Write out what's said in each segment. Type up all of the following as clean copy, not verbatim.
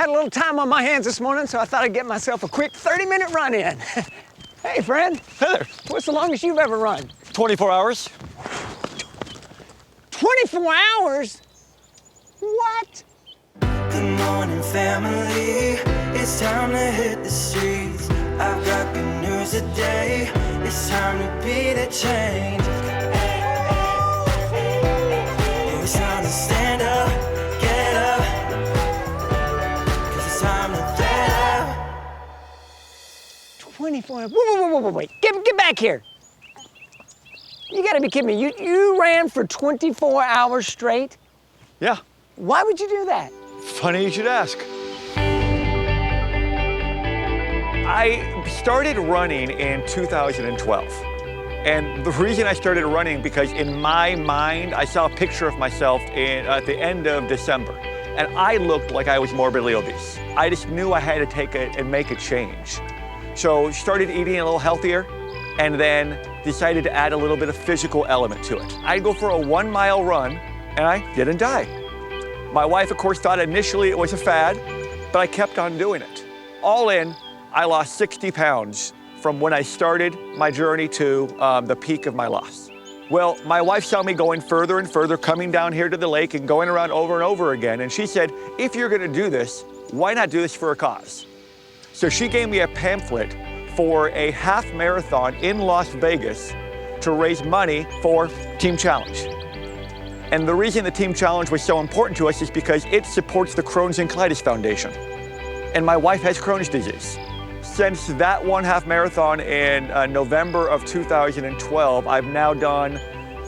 Had a little time on my hands this morning, so I thought I'd get myself a quick 30-minute run in. Hey, friend. Hey there. What's the longest you've ever run? 24 hours. 24 hours? What? Good morning, family. It's time to hit the streets. I've got good news today. It's time to be the change. It's time to stand up, get up. 'Cause it's time to get up. 24 hours? Wait. Get back here. You gotta be kidding me. You ran for 24 hours straight? Yeah. Why would you do that? Funny you should ask. I started running in 2012. And the reason I started running, because in my mind, I saw a picture of myself at the end of December. And I looked like I was morbidly obese. I just knew I had to take it and make a change. So started eating a little healthier, and then decided to add a little bit of physical element to it. I'd go for a 1-mile run, and I didn't die. My wife, of course, thought initially it was a fad, but I kept on doing it. All in, I lost 60 pounds from when I started my journey to the peak of my loss. Well, my wife saw me going further and further, coming down here to the lake and going around over and over again, and she said, if you're gonna do this, why not do this for a cause? So she gave me a pamphlet for a half marathon in Las Vegas to raise money for Team Challenge. And the reason the Team Challenge was so important to us is because it supports the Crohn's and Colitis Foundation. And my wife has Crohn's disease. Since that one half marathon in November of 2012, I've now done,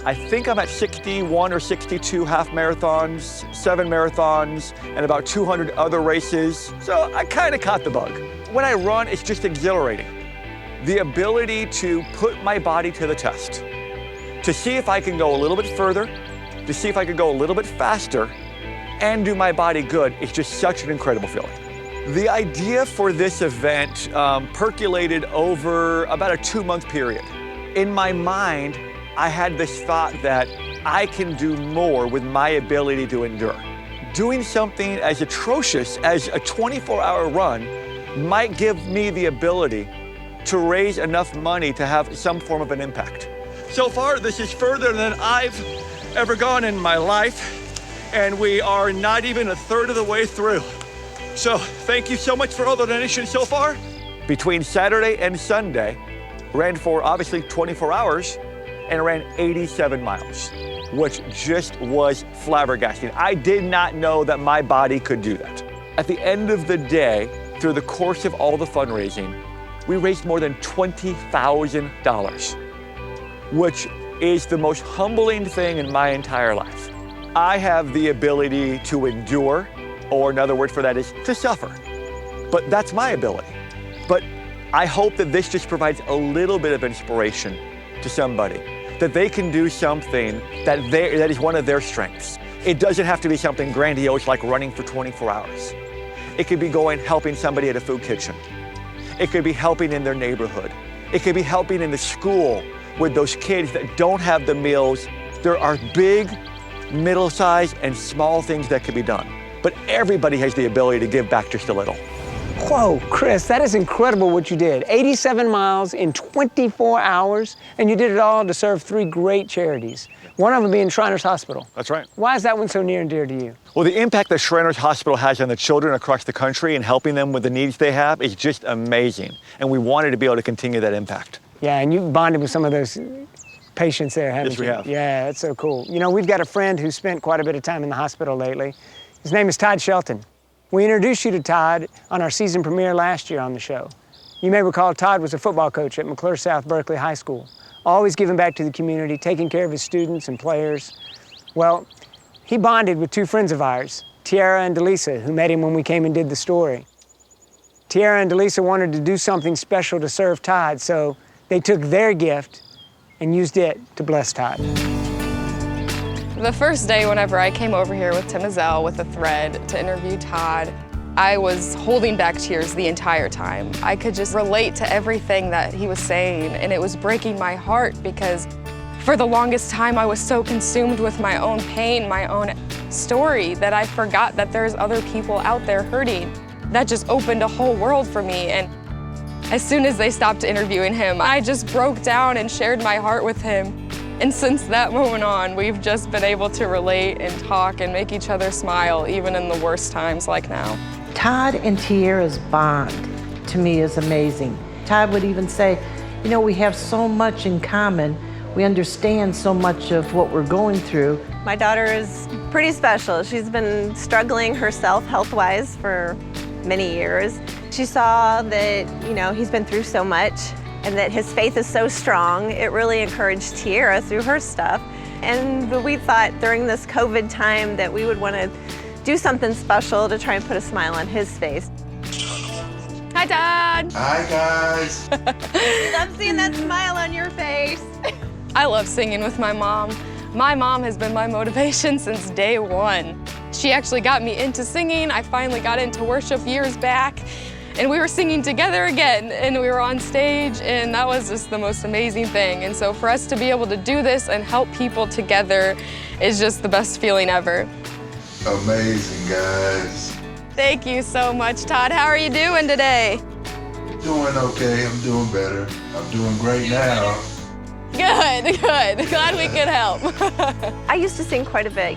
I think I'm at 61 or 62 half marathons, 7 marathons, and about 200 other races. So I kind of caught the bug. When I run, it's just exhilarating. The ability to put my body to the test, to see if I can go a little bit further, to see if I could go a little bit faster, and do my body good, is just such an incredible feeling. The idea for this event percolated over about a 2-month period. In my mind, I had this thought that I can do more with my ability to endure. Doing something as atrocious as a 24-hour run might give me the ability to raise enough money to have some form of an impact. So far, this is further than I've ever gone in my life, and we are not even a third of the way through. So thank you so much for all the donations so far. Between Saturday and Sunday, ran for obviously 24 hours and ran 87 miles, which just was flabbergasting. I did not know that my body could do that. At the end of the day, through the course of all the fundraising, we raised more than $20,000, which is the most humbling thing in my entire life. I have the ability to endure, or another word for that is to suffer. But that's my ability. But I hope that this just provides a little bit of inspiration to somebody, that they can do something that is one of their strengths. It doesn't have to be something grandiose like running for 24 hours. It could be helping somebody at a food kitchen. It could be helping in their neighborhood. It could be helping in the school with those kids that don't have the meals. There are big, middle-sized, and small things that can be done. But everybody has the ability to give back just a little. Whoa, Chris, that is incredible what you did. 87 miles in 24 hours, and you did it all to serve 3 great charities. One of them being Shriners Hospital. That's right. Why is that one so near and dear to you? Well, the impact that Shriners Hospital has on the children across the country and helping them with the needs they have is just amazing. And we wanted to be able to continue that impact. Yeah, and you've bonded with some of those patients there, haven't you? Yes, we have. Yeah, that's so cool. You know, we've got a friend who spent quite a bit of time in the hospital lately. His name is Todd Shelton. We introduced you to Todd on our season premiere last year on the show. You may recall Todd was a football coach at McClure South Berkeley High School, always giving back to the community, taking care of his students and players. Well, he bonded with 2 friends of ours, Tiara and Delisa, who met him when we came and did the story. Tiara and Delisa wanted to do something special to serve Todd, so they took their gift and used it to bless Todd. The first day whenever I came over here with Tim Azell with a thread to interview Todd, I was holding back tears the entire time. I could just relate to everything that he was saying, and it was breaking my heart because for the longest time I was so consumed with my own pain, my own story that I forgot that there's other people out there hurting. That just opened a whole world for me. And as soon as they stopped interviewing him, I just broke down and shared my heart with him. And since that moment on, we've just been able to relate and talk and make each other smile, even in the worst times like now. Todd and Tiara's bond, to me, is amazing. Todd would even say, you know, we have so much in common. We understand so much of what we're going through. My daughter is pretty special. She's been struggling herself health-wise for many years. She saw that, you know, he's been through so much and that his faith is so strong. It really encouraged Tiara through her stuff. And we thought during this COVID time that we would want to do something special to try and put a smile on his face. Hi, Todd. Hi, guys. Love seeing that smile on your face. I love singing with my mom. My mom has been my motivation since day one. She actually got me into singing. I finally got into worship years back, and we were singing together again, and we were on stage, and that was just the most amazing thing. And so for us to be able to do this and help people together is just the best feeling ever. Amazing, guys. Thank you so much, Todd. How are you doing today? Doing okay. I'm doing better. I'm doing great now. Good, good. Glad we could help. I used to sing quite a bit,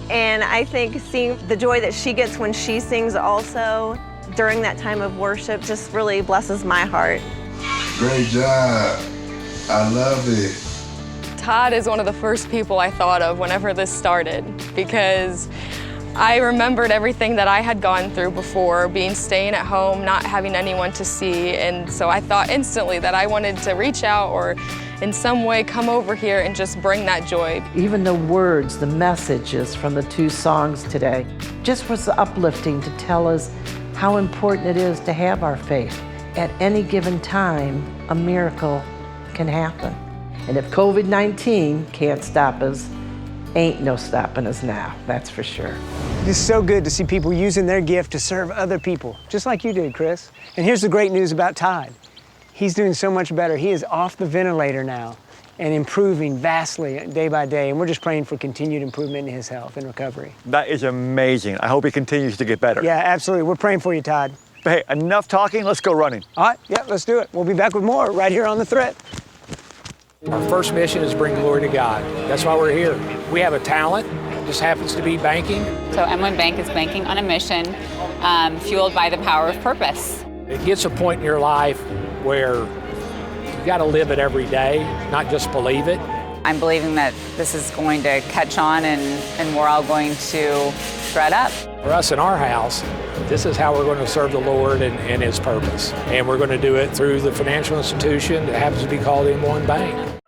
and I think seeing the joy that she gets when she sings also during that time of worship just really blesses my heart. Great job. I love it. Todd is one of the first people I thought of whenever this started, because I remembered everything that I had gone through before, staying at home, not having anyone to see, and so I thought instantly that I wanted to reach out or in some way come over here and just bring that joy. Even the words, the messages from the two songs today, just was uplifting to tell us how important it is to have our faith. At any given time, a miracle can happen. And if COVID-19 can't stop us, ain't no stopping us now, that's for sure. It's so good to see people using their gift to serve other people, just like you did, Chris. And here's the great news about Todd. He's doing so much better. He is off the ventilator now and improving vastly day by day. And we're just praying for continued improvement in his health and recovery. That is amazing. I hope he continues to get better. Yeah, absolutely. We're praying for you, Todd. But hey, enough talking. Let's go running. All right, yeah, let's do it. We'll be back with more right here on The Threat. Our first mission is bring glory to God. That's why we're here. We have a talent, just happens to be banking. So M1 Bank is banking on a mission fueled by the power of purpose. It gets a point in your life where you got to live it every day, not just believe it. I'm believing that this is going to catch on and we're all going to spread up. For us in our house, this is how we're going to serve the Lord and His purpose. And we're going to do it through the financial institution that happens to be called M1 Bank.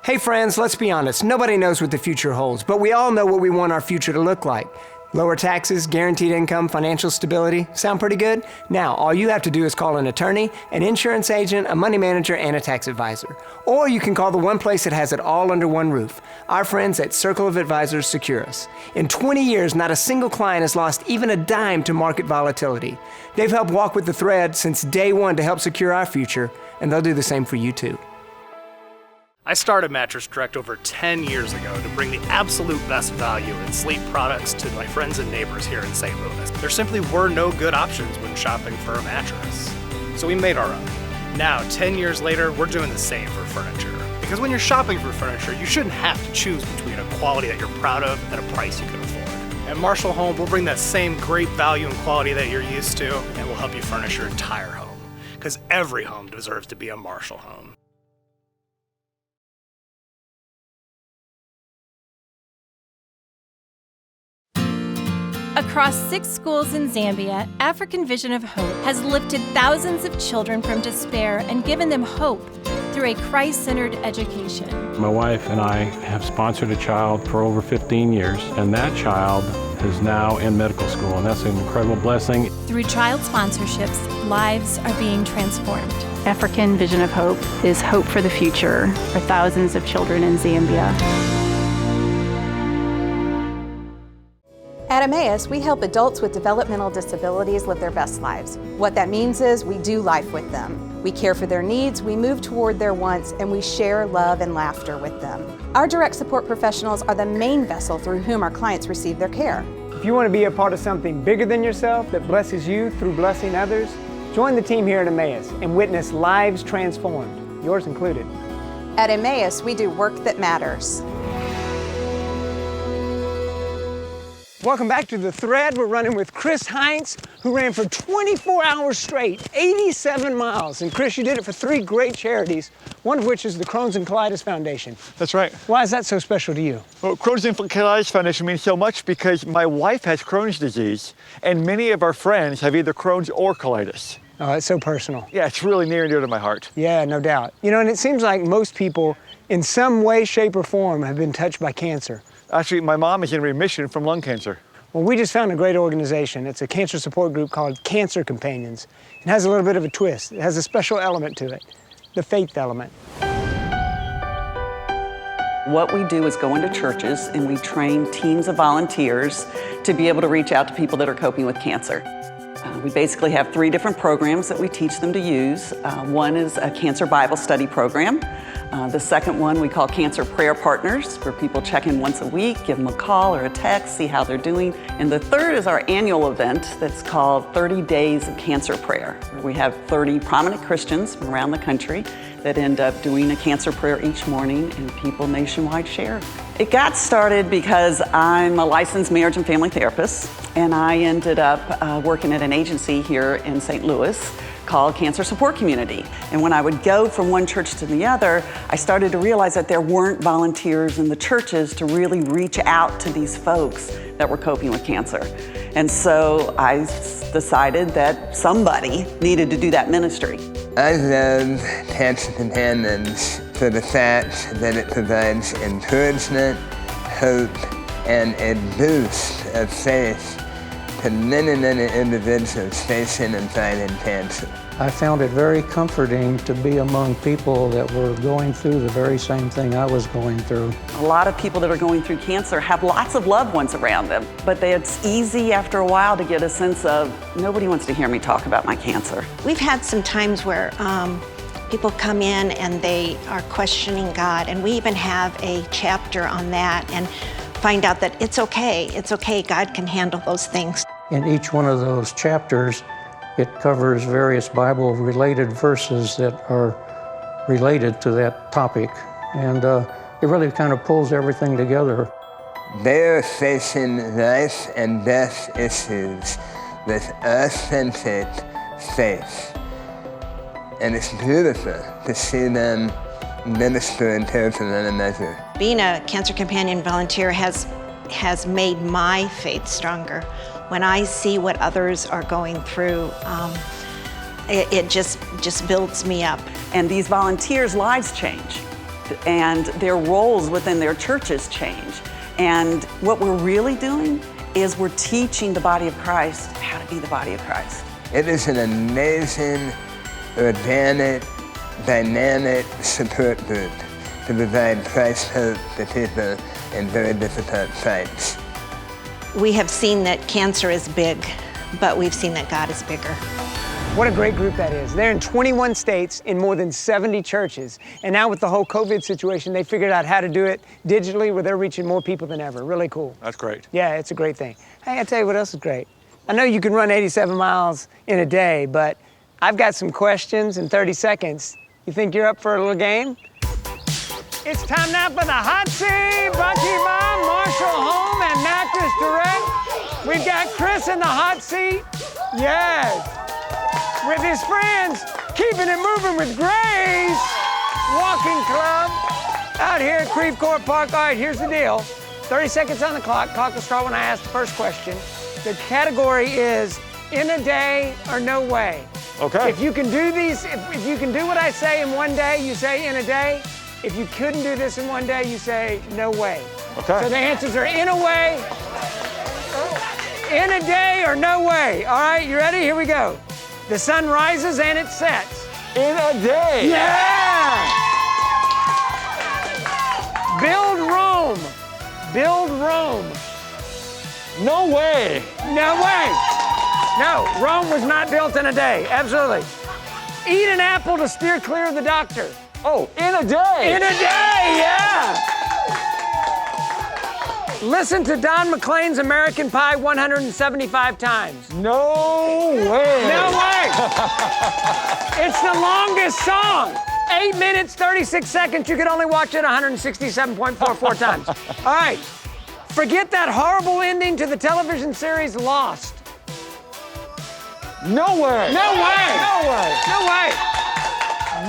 Hey friends, let's be honest. Nobody knows what the future holds, but we all know what we want our future to look like. Lower taxes, guaranteed income, financial stability. Sound pretty good? Now, all you have to do is call an attorney, an insurance agent, a money manager, and a tax advisor. Or you can call the one place that has it all under one roof. Our friends at Circle of Advisors secure us. In 20 years, not a single client has lost even a dime to market volatility. They've helped walk with the thread since day one to help secure our future, and they'll do the same for you too. I started Mattress Direct over 10 years ago to bring the absolute best value in sleep products to my friends and neighbors here in St. Louis. There simply were no good options when shopping for a mattress. So we made our own. Now, 10 years later, we're doing the same for furniture. Because when you're shopping for furniture, you shouldn't have to choose between a quality that you're proud of and a price you can afford. At Marshall Home, we'll bring that same great value and quality that you're used to, and we'll help you furnish your entire home. Because every home deserves to be a Marshall home. Across 6 schools in Zambia, African Vision of Hope has lifted thousands of children from despair and given them hope through a Christ-centered education. My wife and I have sponsored a child for over 15 years, and that child is now in medical school, and that's an incredible blessing. Through child sponsorships, lives are being transformed. African Vision of Hope is hope for the future for thousands of children in Zambia. At Emmaus, we help adults with developmental disabilities live their best lives. What that means is we do life with them. We care for their needs, we move toward their wants, and we share love and laughter with them. Our direct support professionals are the main vessel through whom our clients receive their care. If you want to be a part of something bigger than yourself that blesses you through blessing others, join the team here at Emmaus and witness lives transformed, yours included. At Emmaus, we do work that matters. Welcome back to The Thread. We're running with Chris Heinz, who ran for 24 hours straight, 87 miles. And Chris, you did it for 3 great charities, one of which is the Crohn's and Colitis Foundation. That's right. Why is that so special to you? Well, Crohn's and Colitis Foundation means so much because my wife has Crohn's disease, and many of our friends have either Crohn's or colitis. Oh, it's so personal. Yeah, it's really near and dear to my heart. Yeah, no doubt. You know, and it seems like most people, in some way, shape, or form, have been touched by cancer. Actually, my mom is in remission from lung cancer. Well, we just found a great organization. It's a cancer support group called Cancer Companions. It has a little bit of a twist. It has a special element to it, the faith element. What we do is go into churches and we train teams of volunteers to be able to reach out to people that are coping with cancer. We basically have 3 different programs that we teach them to use. One is a cancer Bible study program. The second one we call Cancer Prayer Partners, where people check in once a week, give them a call or a text, see how they're doing. And the third is our annual event that's called 30 Days of Cancer Prayer. We have 30 prominent Christians from around the country that end up doing a cancer prayer each morning, and people nationwide share. It got started because I'm a licensed marriage and family therapist, and I ended up working at an agency here in St. Louis called Cancer Support Community. And when I would go from one church to the other, I started to realize that there weren't volunteers in the churches to really reach out to these folks that were coping with cancer. And so I decided that somebody needed to do that ministry. I love Cancer Companions for the fact that it provides encouragement, hope, and a boost of faith to many, many individuals facing and fighting cancer. I found it very comforting to be among people that were going through the very same thing I was going through. A lot of people that are going through cancer have lots of loved ones around them, but it's easy after a while to get a sense of, nobody wants to hear me talk about my cancer. We've had some times where people come in and they are questioning God, and we even have a chapter on that and find out that it's okay, God can handle those things. In each one of those chapters, it covers various Bible-related verses that are related to that topic, and it really kind of pulls everything together. They are facing life and death issues with authentic faith, and it's beautiful to see them minister and care for one another. Being a Cancer Companion volunteer has made my faith stronger. When I see what others are going through, it just builds me up. And these volunteers' lives change, and their roles within their churches change. And what we're really doing is we're teaching the body of Christ how to be the body of Christ. It is an amazing, organic, dynamic support group to provide Christ's hope to people in very difficult times. We have seen that cancer is big, but we've seen that God is bigger. What a great group that is. They're in 21 states in more than 70 churches. And now with the whole COVID situation, they figured out how to do it digitally where they're reaching more people than ever. Really cool. That's great. Yeah, it's a great thing. Hey, I'll tell you what else is great. I know you can run 87 miles in a day, but I've got some questions in 30 seconds. You think you're up for a little game? It's time now for the hot seat, brought to you by Marshall Home and Mattress Direct. We've got Chris in the hot seat. Yes. With his friends, keeping it moving with Grace Walking Club out here at Creve Court Park. All right, here's the deal. 30 seconds on the clock. Clock will start when I ask the first question. The category is in a day or no way. Okay. If you can do these, if you can do what I say in one day, you say in a day. If you couldn't do this in one day, you say no way. Okay. So the answers are in a way, in a day, or no way. All right, you ready? Here we go. The sun rises and it sets. In a day. Yeah! Build Rome. Build Rome. No way. No way. No, Rome was not built in a day. Absolutely. Eat an apple to steer clear of the doctor. Oh, in a day. In a day, yeah. Listen to Don McLean's American Pie 175 times. No way. No way. It's the longest song. 8 minutes, 36 seconds. You could only watch it 167.44 times. All right. Forget that horrible ending to the television series Lost. No way. No way. No way. No way.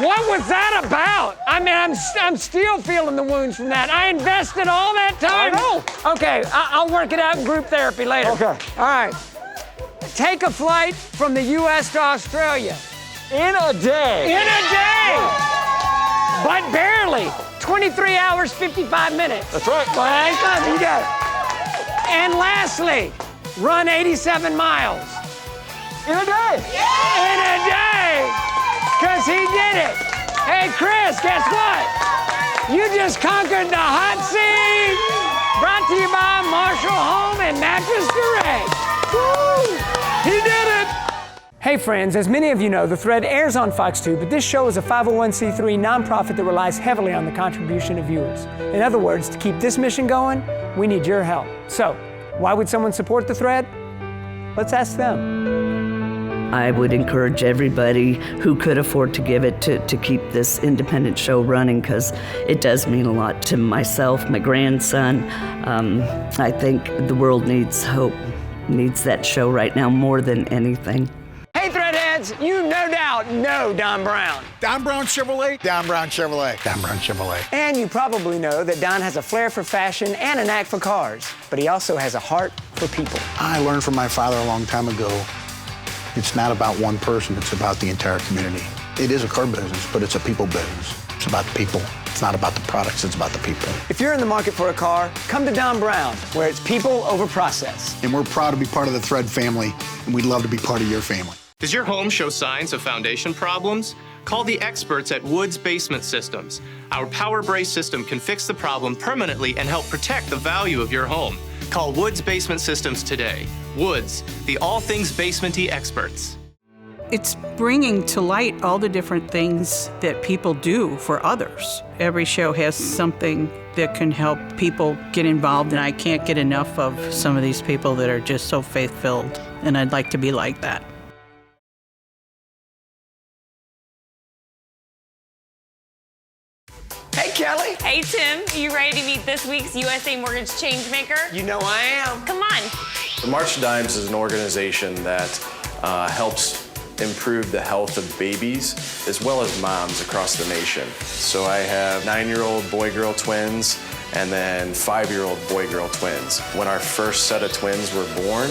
What was that about? I mean, I'm still feeling the wounds from that. I invested all that time. I know. Okay, I'll work it out in group therapy later. Okay. All right. Take a flight from the U.S. to Australia. In a day. In a day. But barely. 23 hours, 55 minutes. That's right. Well, you got it. And lastly, run 87 miles. In a day. In a day. Because he did it. Hey, Chris, guess what? You just conquered the hot seat. Brought to you by Marshall Home and Mattress Direct. Woo! He did it. Hey friends, as many of you know, The Thread airs on Fox 2, but this show is a 501c3 nonprofit that relies heavily on the contribution of viewers. In other words, to keep this mission going, we need your help. So, why would someone support The Thread? Let's ask them. I would encourage everybody who could afford to give it to keep this independent show running, because it does mean a lot to myself, my grandson. I think the world needs hope, needs that show right now more than anything. Hey Threadheads, you no doubt know Don Brown. Don Brown Chevrolet. Don Brown Chevrolet. Don Brown Chevrolet. And you probably know that Don has a flair for fashion and a knack for cars, but he also has a heart for people. I learned from my father a long time ago, it's not about one person, it's about the entire community. It is a car business, but it's a people business. It's about the people. It's not about the products, it's about the people. If you're in the market for a car, come to Don Brown, where it's people over process. And we're proud to be part of the Thread family, and we'd love to be part of your family. Does your home show signs of foundation problems? Call the experts at Woods Basement Systems. Our Power Brace system can fix the problem permanently and help protect the value of your home. Call Woods Basement Systems today. Woods, the all things basement-y experts. It's bringing to light all the different things that people do for others. Every show has something that can help people get involved, and I can't get enough of some of these people that are just so faith-filled, and I'd like to be like that. Hey, Kelly. Hey, Tim. You ready to meet this week's USA Mortgage Changemaker? You know I am. Come on. The March of Dimes is an organization that helps improve the health of babies as well as moms across the nation. So I have 9-year-old boy-girl twins and then 5-year-old boy-girl twins. When our first set of twins were born,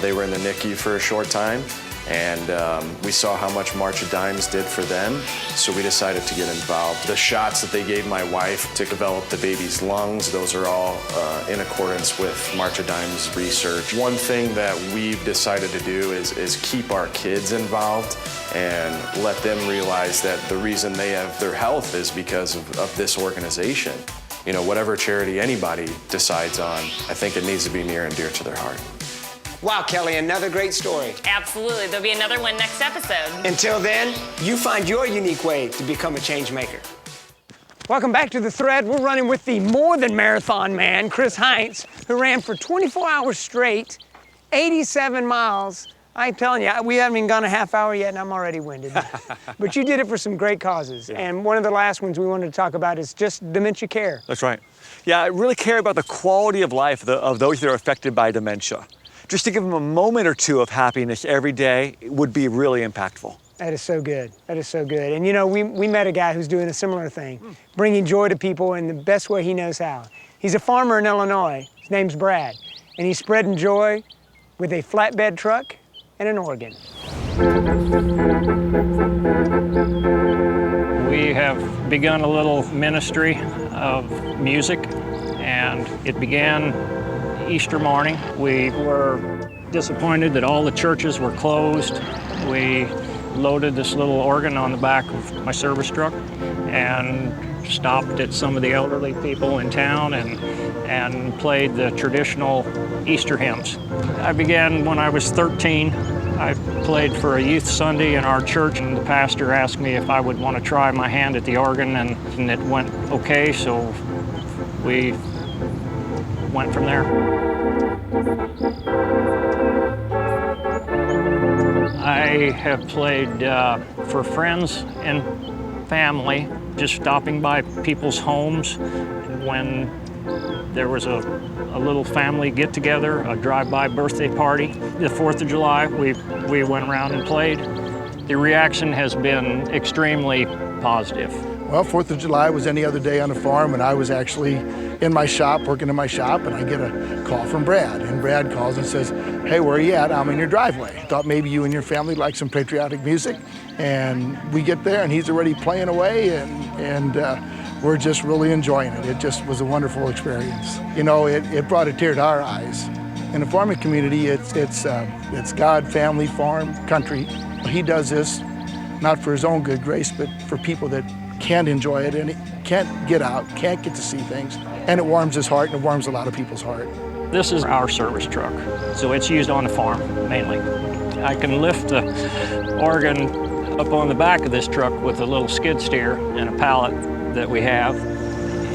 they were in the NICU for a short time, and we saw how much March of Dimes did for them, so we decided to get involved. The shots that they gave my wife to develop the baby's lungs, those are all in accordance with March of Dimes research. One thing that we've decided to do is keep our kids involved and let them realize that the reason they have their health is because of this organization. You know, whatever charity anybody decides on, I think it needs to be near and dear to their heart. Wow, Kelly, another great story. Absolutely. There'll be another one next episode. Until then, you find your unique way to become a change maker. Welcome back to The Thread. We're running with the more than marathon man, Chris Heinz, who ran for 24 hours straight, 87 miles. I'm telling you, we haven't even gone a half hour yet and I'm already winded. But you did it for some great causes. Yeah. And one of the last ones we wanted to talk about is just dementia care. That's right. Yeah, I really care about the quality of life of those that are affected by dementia. Just to give them a moment or two of happiness every day would be really impactful. That is so good. That is so good. And you know, we met a guy who's doing a similar thing, bringing joy to people in the best way he knows how. He's a farmer in Illinois. His name's Brad. And he's spreading joy with a flatbed truck and an organ. We have begun a little ministry of music, and it began Easter morning. We were disappointed that all the churches were closed. We loaded this little organ on the back of my service truck and stopped at some of the elderly people in town and played the traditional Easter hymns. I began when I was 13 I played for a youth Sunday in our church, and the pastor asked me if I would want to try my hand at the organ, and it went okay, so we went from there. I have played for friends and family, just stopping by people's homes when there was a little family get-together, a drive-by birthday party. The 4th of July, we went around and played. The reaction has been extremely positive. Well, 4th of July was any other day on the farm, and I was actually in my shop, working in my shop, and I get a call from Brad. And Brad calls and says, hey, where are you at? I'm in your driveway. Thought maybe you and your family like some patriotic music. And we get there, and he's already playing away, and we're just really enjoying it. It just was a wonderful experience. You know, it brought a tear to our eyes. In the farming community, it's God, family, farm, country. He does this not for his own good grace, but for people that can't enjoy it and can't get out, can't get to see things. And it warms his heart, and it warms a lot of people's heart. This is our service truck, so it's used on the farm mainly. I can lift the organ up on the back of this truck with a little skid steer and a pallet that we have.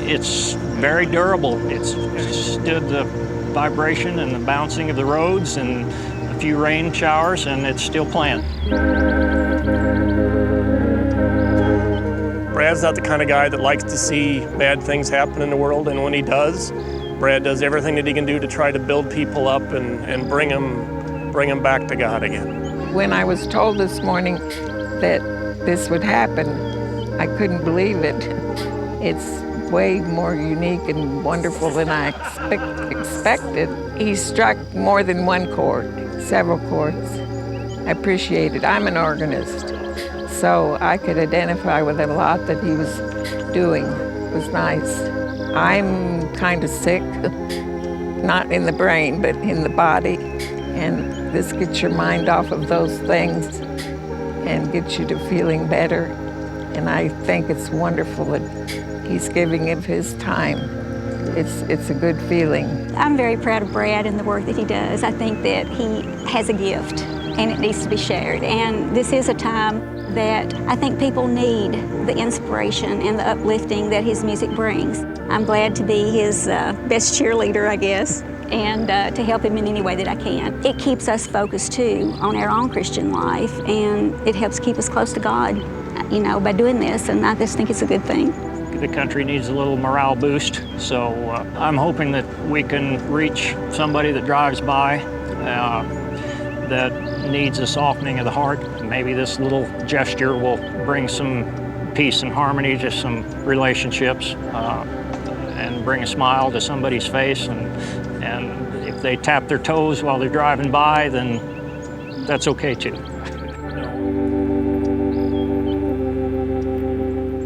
It's very durable. It's stood the vibration and the bouncing of the roads and a few rain showers, and it's still playing. Brad's not the kind of guy that likes to see bad things happen in the world, and when he does, Brad does everything that he can do to try to build people up and bring them back to God again. When I was told this morning that this would happen, I couldn't believe it. It's way more unique and wonderful than I expected. He struck more than one chord, several chords. I appreciate it. I'm an organist, so I could identify with a lot that he was doing. It was nice. I'm kind of sick, not in the brain, but in the body, and this gets your mind off of those things and gets you to feeling better. And I think it's wonderful that he's giving of his time. It's a good feeling. I'm very proud of Brad and the work that he does. I think that he has a gift and it needs to be shared. And this is a time that I think people need the inspiration and the uplifting that his music brings. I'm glad to be his best cheerleader, I guess, and to help him in any way that I can. It keeps us focused too on our own Christian life, and it helps keep us close to God, you know, by doing this, and I just think it's a good thing. The country needs a little morale boost, so I'm hoping that we can reach somebody that drives by that needs a softening of the heart. Maybe this little gesture will bring some peace and harmony to some relationships and bring a smile to somebody's face. And if they tap their toes while they're driving by, then that's okay too.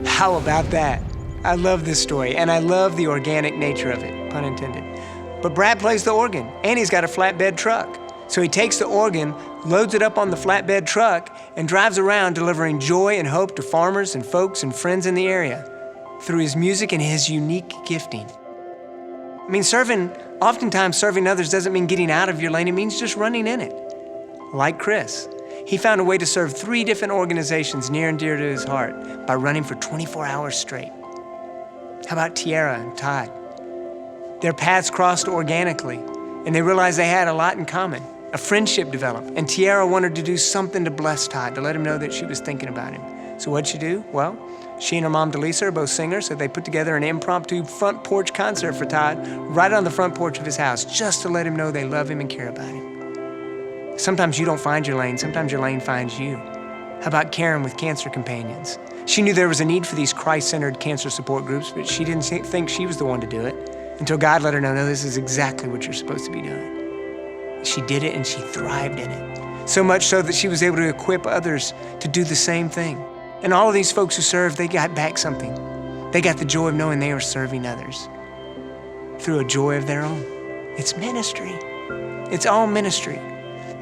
How about that? I love this story, and I love the organic nature of it, pun intended. But Brad plays the organ, and he's got a flatbed truck. So he takes the organ, loads it up on the flatbed truck, and drives around delivering joy and hope to farmers and folks and friends in the area through his music and his unique gifting. I mean, oftentimes serving others doesn't mean getting out of your lane, it means just running in it. Like Chris, he found a way to serve 3 different organizations near and dear to his heart by running for 24 hours straight. How about Tiara and Todd? Their paths crossed organically, and they realized they had a lot in common. A friendship developed, and Tiara wanted to do something to bless Todd, to let him know that she was thinking about him. So what'd she do? Well, she and her mom, Delisa, are both singers, so they put together an impromptu front porch concert for Todd right on the front porch of his house, just to let him know they love him and care about him. Sometimes you don't find your lane, sometimes your lane finds you. How about Karen with Cancer Companions? She knew there was a need for these Christ-centered cancer support groups, but she didn't think she was the one to do it until God let her know, no, this is exactly what you're supposed to be doing. She did it and she thrived in it. So much so that she was able to equip others to do the same thing. And all of these folks who served, they got back something. They got the joy of knowing they were serving others through a joy of their own. It's ministry. It's all ministry.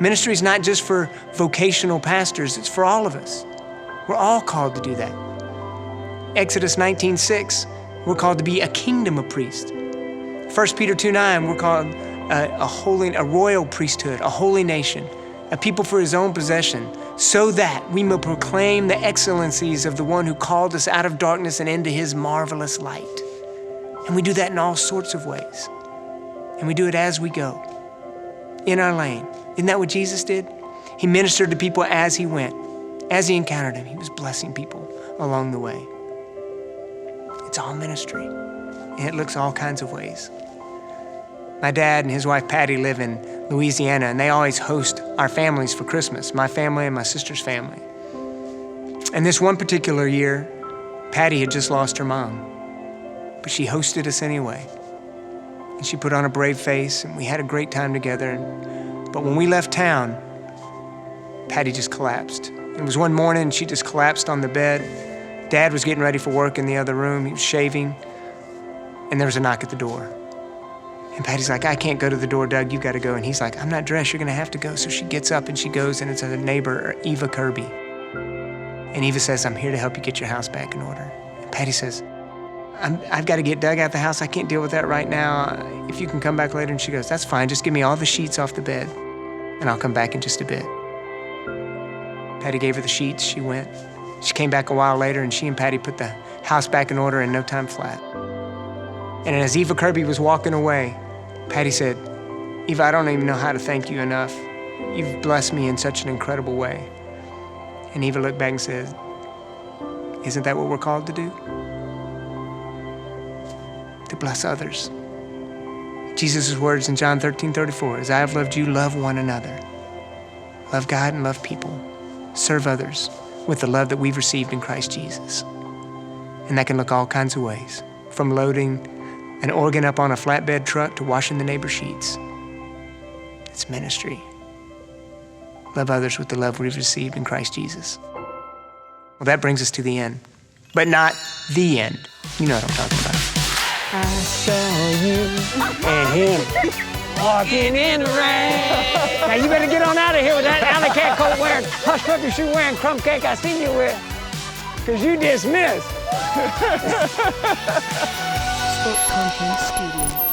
Ministry is not just for vocational pastors, it's for all of us. We're all called to do that. Exodus 19:6, we're called to be a kingdom of priests. 1 Peter 2:9, we're called a royal priesthood, a holy nation, a people for his own possession, so that we may proclaim the excellencies of the one who called us out of darkness and into his marvelous light. And we do that in all sorts of ways. And we do it as we go, in our lane. Isn't that what Jesus did? He ministered to people as he went. As he encountered them, he was blessing people along the way. It's all ministry, and it looks all kinds of ways. My dad and his wife Patty live in Louisiana, and they always host our families for Christmas, my family and my sister's family. And this one particular year, Patty had just lost her mom, but she hosted us anyway. And she put on a brave face, and we had a great time together. But when we left town, Patty just collapsed. It was one morning, she just collapsed on the bed. Dad was getting ready for work in the other room. He was shaving, and there was a knock at the door. And Patty's like, I can't go to the door, Doug, you gotta go. And he's like, I'm not dressed, you're gonna have to go. So she gets up and she goes, and it's a neighbor, Eva Kirby. And Eva says, I'm here to help you get your house back in order. And Patty says, I've got to get Doug out of the house. I can't deal with that right now. If you can come back later. And she goes, that's fine. Just give me all the sheets off the bed, and I'll come back in just a bit. Patty gave her the sheets. She went. She came back a while later, and she and Patty put the house back in order in no time flat. And as Eva Kirby was walking away, Patty said, Eva, I don't even know how to thank you enough. You've blessed me in such an incredible way. And Eva looked back and said, isn't that what we're called to do? To bless others. Jesus' words in John 13:34, as I have loved you, love one another. Love God and love people. Serve others with the love that we've received in Christ Jesus. And that can look all kinds of ways, from loading an organ up on a flatbed truck to washing the neighbor's sheets. It's ministry. Love others with the love we've received in Christ Jesus. Well, that brings us to the end, but not the end. You know what I'm talking about. I saw you and him walking in the rain. Now you better get on out of here with that alley cat coat wearing, hush puppy shoe wearing, crumb cake I seen you with, because you dismissed. Spoke Content Studio.